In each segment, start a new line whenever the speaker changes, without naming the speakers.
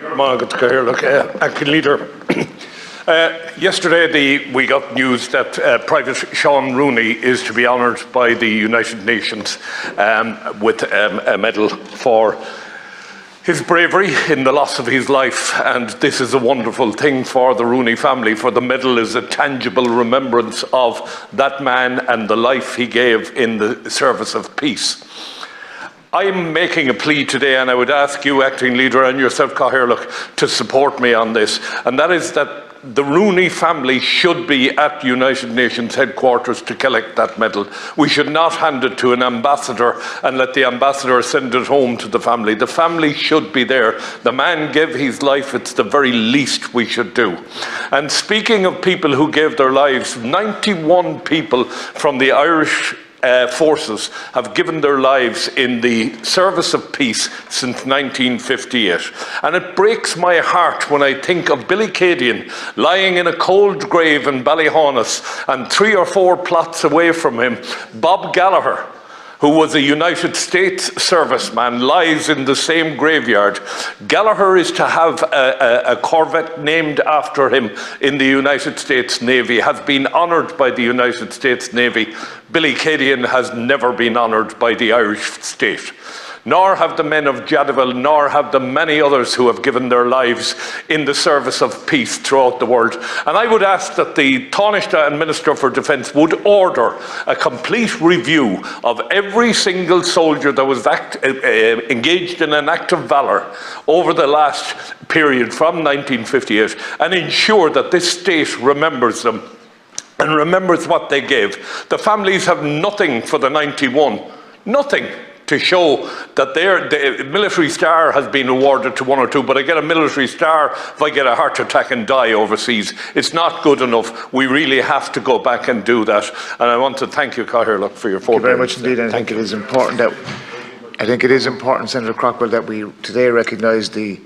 Acting Leader. Yesterday we got news that Private Sean Rooney is to be honoured by the United Nations with a medal for his bravery in the loss of his life, and this is a wonderful thing for the Rooney family, for the medal is a tangible remembrance of that man and the life he gave in the service of peace. I'm making a plea today, and I would ask you, Acting Leader, and yourself, Cathaoirleach, to support me on this, and that is that the Rooney family should be at United Nations headquarters to collect that medal. We should not hand it to an ambassador and let the ambassador send it home to the family. The family should be there. The man gave his life. It's the very least we should do. And speaking of people who gave their lives, 91 people from the Irish forces have given their lives in the service of peace since 1958. And it breaks my heart when I think of Billy Cadian lying in a cold grave in Ballyhaunis, and 3 or 4 plots away from him, Bob Gallagher, who was a United States serviceman, lies in the same graveyard. Gallagher is to have a Corvette named after him in the United States Navy, has been honoured by the United States Navy. Billy Cadian has never been honoured by the Irish state. Nor have the men of Jadaville, nor have the many others who have given their lives in the service of peace throughout the world. And I would ask that the Taoiseach and Minister for Defence would order a complete review of every single soldier that was engaged in an act of valour over the last period from 1958, and ensure that this state remembers them and remembers what they gave. The families have nothing for the 91, nothing, to show that the military star has been awarded to 1 or 2, but I get a military star if I get a heart attack and die overseas. It's not good enough. We really have to go back and do that. And I want to thank you, Cathaoirleach, for your forbearance.
Thank you very much indeed. And I think it is important, Senator Craughwell, that we today recognise the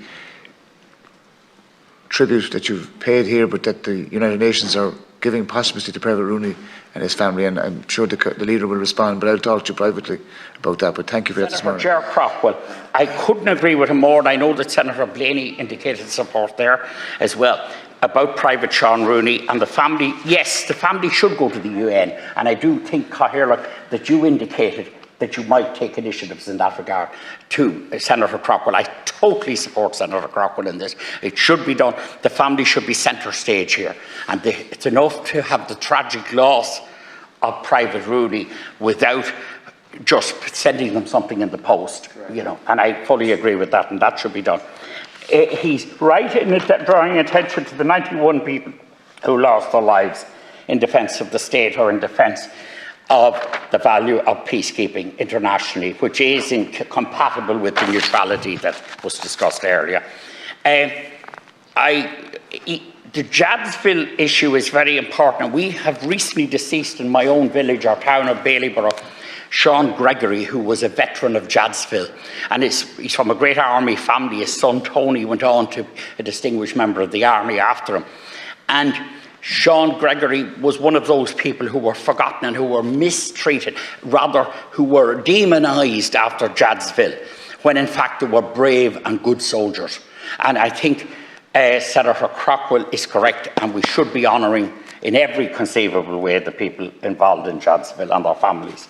tribute that you've paid here, but that the United Nations are giving posthumously to Private Rooney and his family, and I'm sure the leader will respond, but I'll talk to you privately about that. But thank you for that this morning.
Gerard Craughwell, I couldn't agree with him more, and I know that Senator Blaney indicated support there as well about Private Sean Rooney and the family. Yes, the family should go to the UN, and I do think, Cathaoirleach, that you indicated that you might take initiatives in that regard to Senator Craughwell. I totally support Senator Craughwell in this. It should be done. The family should be centre stage here. And it's enough to have the tragic loss of Private Rooney without just sending them something in the post, you know, and I fully agree with that, and that should be done. He's right in drawing attention to the 91 people who lost their lives in defence of the state or in defence of the value of peacekeeping internationally, which is incompatible with the neutrality that was discussed earlier. The Jadsville issue is very important. We have recently deceased in my own village or town of Baileyborough, Sean Gregory, who was a veteran of Jadsville, and he's from a great army family. His son Tony went on to a distinguished member of the army after him. And Sean Gregory was one of those people who were forgotten and who were mistreated, rather who were demonised after Jadsville, when in fact they were brave and good soldiers. And I think Senator Craughwell is correct, and we should be honouring in every conceivable way the people involved in Jadsville and their families.